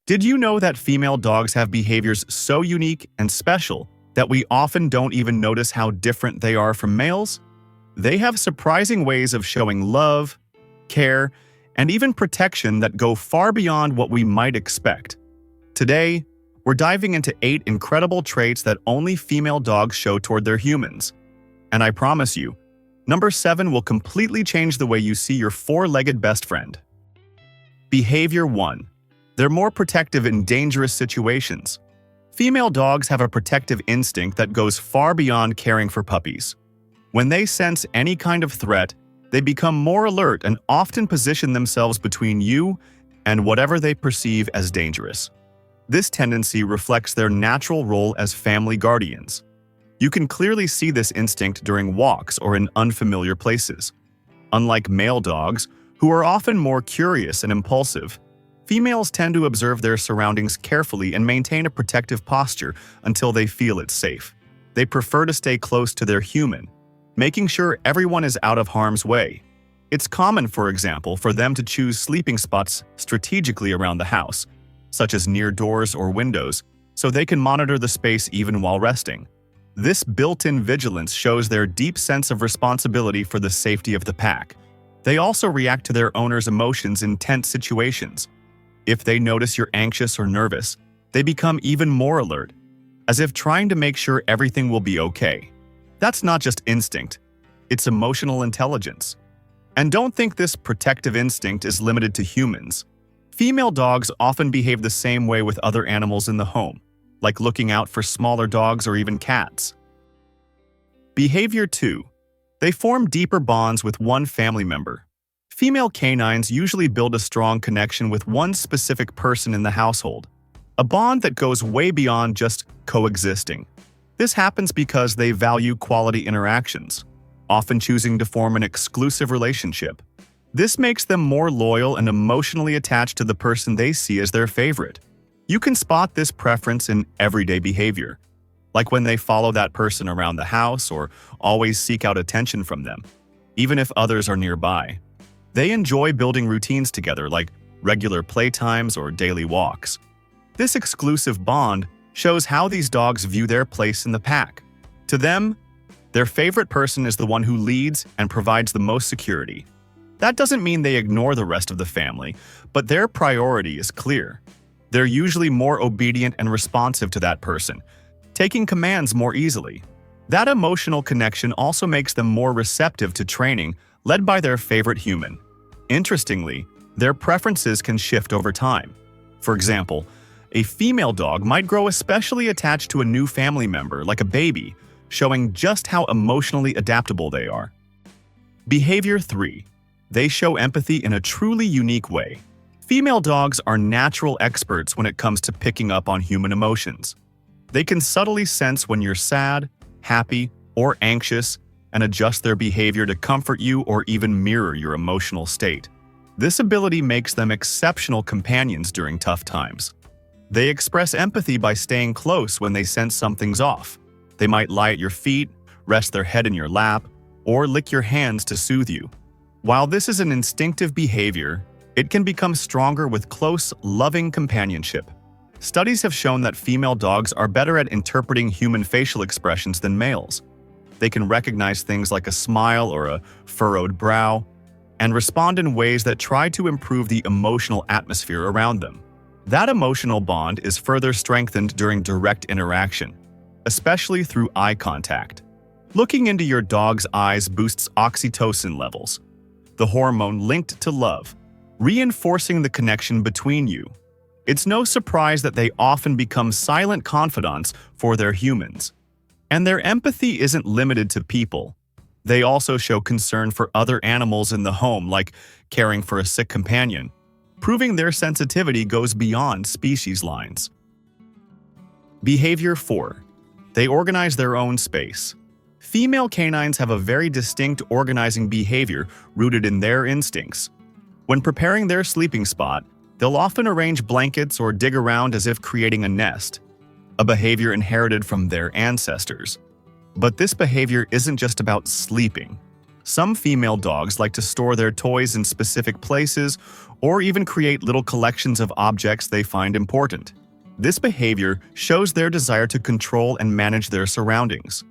Did you know that female dogs have behaviors so unique and special that we often don't even notice how different they are from males? They have surprising ways of showing love, care, and even protection that go far beyond what we might expect. Today, we're diving into 8 incredible traits that only female dogs show toward their humans. And I promise you, number 7 will completely change the way you see your 4-legged best friend. Behavior 1. They're more protective in dangerous situations. Female dogs have a protective instinct that goes far beyond caring for puppies. When they sense any kind of threat, they become more alert and often position themselves between you and whatever they perceive as dangerous. This tendency reflects their natural role as family guardians. You can clearly see this instinct during walks or in unfamiliar places. Unlike male dogs, who are often more curious and impulsive, females tend to observe their surroundings carefully and maintain a protective posture until they feel it's safe. They prefer to stay close to their human, making sure everyone is out of harm's way. It's common, for example, for them to choose sleeping spots strategically around the house, such as near doors or windows, so they can monitor the space even while resting. This built-in vigilance shows their deep sense of responsibility for the safety of the pack. They also react to their owner's emotions in tense situations. If they notice you're anxious or nervous, they become even more alert, as if trying to make sure everything will be okay. That's not just instinct, it's emotional intelligence. And don't think this protective instinct is limited to humans. Female dogs often behave the same way with other animals in the home, like looking out for smaller dogs or even cats. Behavior 2. They form deeper bonds with one family member. Female canines usually build a strong connection with one specific person in the household, a bond that goes way beyond just coexisting. This happens because they value quality interactions, often choosing to form an exclusive relationship. This makes them more loyal and emotionally attached to the person they see as their favorite. You can spot this preference in everyday behavior, like when they follow that person around the house or always seek out attention from them, even if others are nearby. They enjoy building routines together, like regular playtimes or daily walks. This exclusive bond shows how these dogs view their place in the pack. To them, their favorite person is the one who leads and provides the most security. That doesn't mean they ignore the rest of the family, but their priority is clear. They're usually more obedient and responsive to that person, taking commands more easily. That emotional connection also makes them more receptive to training led by their favorite human. Interestingly, their preferences can shift over time. For example, a female dog might grow especially attached to a new family member, like a baby, showing just how emotionally adaptable they are. Behavior 3. They show empathy in a truly unique way. Female dogs are natural experts when it comes to picking up on human emotions. They can subtly sense when you're sad, happy, or anxious, and adjust their behavior to comfort you or even mirror your emotional state. This ability makes them exceptional companions during tough times. They express empathy by staying close when they sense something's off. They might lie at your feet, rest their head in your lap, or lick your hands to soothe you. While this is an instinctive behavior, it can become stronger with close, loving companionship. Studies have shown that female dogs are better at interpreting human facial expressions than males. They can recognize things like a smile or a furrowed brow, and respond in ways that try to improve the emotional atmosphere around them. That emotional bond is further strengthened during direct interaction, especially through eye contact. Looking into your dog's eyes boosts oxytocin levels, the hormone linked to love, reinforcing the connection between you. It's no surprise that they often become silent confidants for their humans. And their empathy isn't limited to people. They also show concern for other animals in the home, like caring for a sick companion, proving their sensitivity goes beyond species lines. Behavior 4. They organize their own space. Female canines have a very distinct organizing behavior rooted in their instincts. When preparing their sleeping spot, they'll often arrange blankets or dig around as if creating a nest, a behavior inherited from their ancestors. But this behavior isn't just about sleeping. Some female dogs like to store their toys in specific places or even create little collections of objects they find important. This behavior shows their desire to control and manage their surroundings.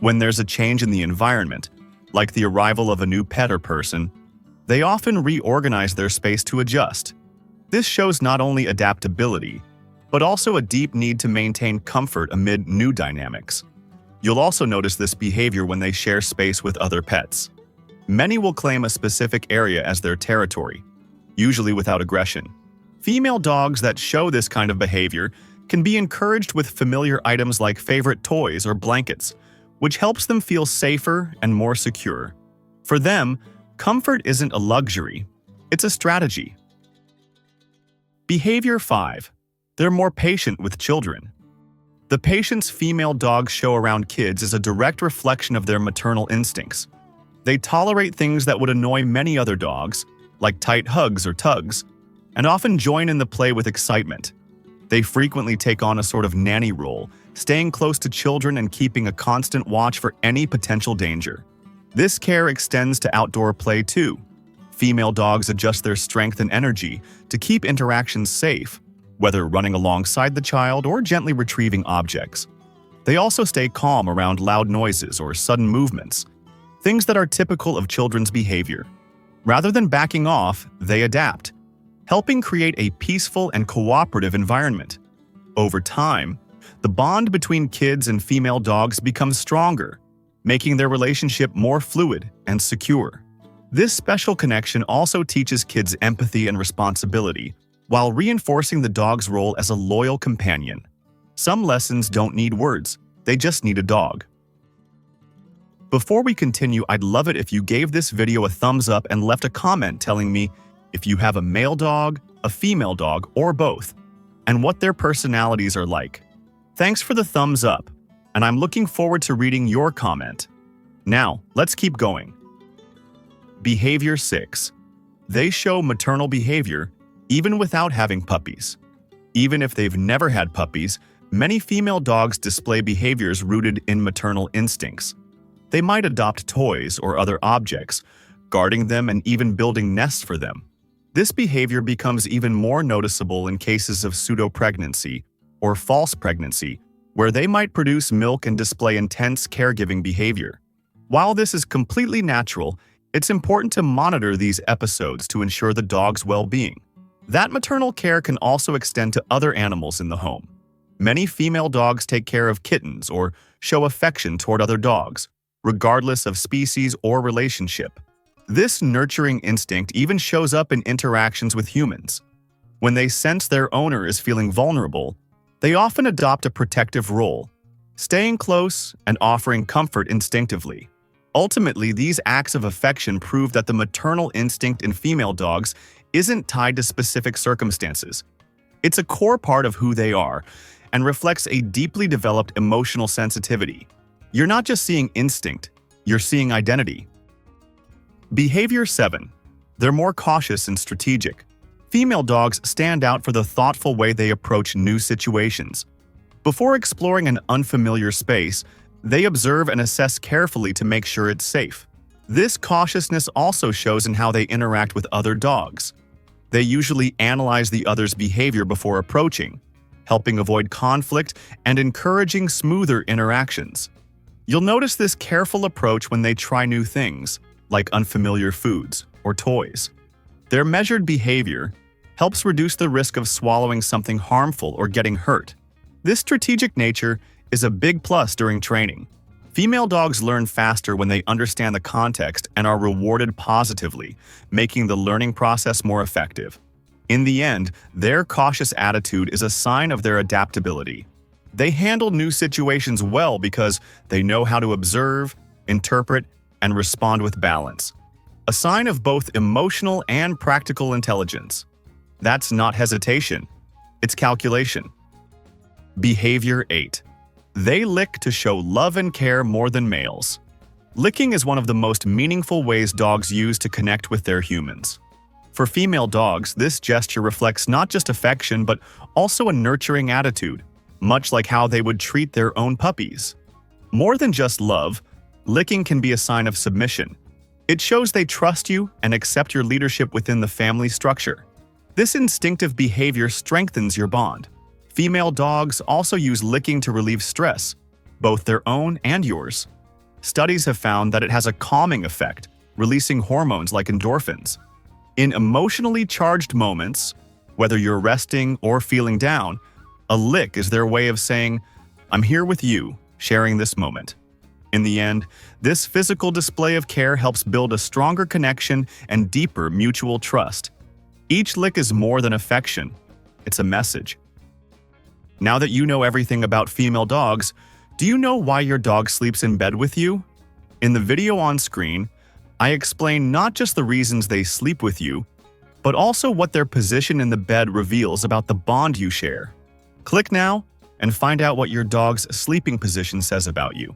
When there's a change in the environment, like the arrival of a new pet or person, they often reorganize their space to adjust. This shows not only adaptability, but also a deep need to maintain comfort amid new dynamics. You'll also notice this behavior when they share space with other pets. Many will claim a specific area as their territory, usually without aggression. Female dogs that show this kind of behavior can be encouraged with familiar items like favorite toys or blankets, which helps them feel safer and more secure. For them, comfort isn't a luxury, it's a strategy. Behavior 5. They're more patient with children. The patience female dogs show around kids is a direct reflection of their maternal instincts. They tolerate things that would annoy many other dogs, like tight hugs or tugs, and often join in the play with excitement. They frequently take on a sort of nanny role, staying close to children and keeping a constant watch for any potential danger. This care extends to outdoor play too. Female dogs adjust their strength and energy to keep interactions safe, whether running alongside the child or gently retrieving objects. They also stay calm around loud noises or sudden movements, things that are typical of children's behavior. Rather than backing off, they adapt, helping create a peaceful and cooperative environment. Over time, the bond between kids and female dogs becomes stronger, making their relationship more fluid and secure. This special connection also teaches kids empathy and responsibility, while reinforcing the dog's role as a loyal companion. Some lessons don't need words, they just need a dog. Before we continue, I'd love it if you gave this video a thumbs up and left a comment telling me if you have a male dog, a female dog, or both, and what their personalities are like. Thanks for the thumbs up, and I'm looking forward to reading your comment. Now, let's keep going. Behavior 6. They show maternal behavior even without having puppies. Even if they've never had puppies, many female dogs display behaviors rooted in maternal instincts. They might adopt toys or other objects, guarding them and even building nests for them. This behavior becomes even more noticeable in cases of pseudo-pregnancy or false pregnancy, where they might produce milk and display intense caregiving behavior. While this is completely natural, it's important to monitor these episodes to ensure the dog's well-being. That maternal care can also extend to other animals in the home. Many female dogs take care of kittens or show affection toward other dogs, regardless of species or relationship. This nurturing instinct even shows up in interactions with humans. When they sense their owner is feeling vulnerable, they often adopt a protective role, staying close and offering comfort instinctively. Ultimately, these acts of affection prove that the maternal instinct in female dogs isn't tied to specific circumstances. It's a core part of who they are and reflects a deeply developed emotional sensitivity. You're not just seeing instinct, you're seeing identity. Behavior 7. They're more cautious and strategic. Female dogs stand out for the thoughtful way they approach new situations. Before exploring an unfamiliar space, they observe and assess carefully to make sure it's safe. This cautiousness also shows in how they interact with other dogs. They usually analyze the other's behavior before approaching, helping avoid conflict and encouraging smoother interactions. You'll notice this careful approach when they try new things, like unfamiliar foods or toys. Their measured behavior helps reduce the risk of swallowing something harmful or getting hurt. This strategic nature is a big plus during training. Female dogs learn faster when they understand the context and are rewarded positively, making the learning process more effective. In the end, their cautious attitude is a sign of their adaptability. They handle new situations well because they know how to observe, interpret, and respond with balance. A sign of both emotional and practical intelligence. That's not hesitation, it's calculation. Behavior 8. They lick to show love and care more than males. Licking is one of the most meaningful ways dogs use to connect with their humans. For female dogs, this gesture reflects not just affection but also a nurturing attitude, much like how they would treat their own puppies. More than just love, licking can be a sign of submission. It shows they trust you and accept your leadership within the family structure. This instinctive behavior strengthens your bond. Female dogs also use licking to relieve stress, both their own and yours. Studies have found that it has a calming effect, releasing hormones like endorphins. In emotionally charged moments, whether you're resting or feeling down, a lick is their way of saying, "I'm here with you, sharing this moment." In the end, this physical display of care helps build a stronger connection and deeper mutual trust. Each lick is more than affection, it's a message. Now that you know everything about female dogs, do you know why your dog sleeps in bed with you? In the video on screen, I explain not just the reasons they sleep with you, but also what their position in the bed reveals about the bond you share. Click now and find out what your dog's sleeping position says about you.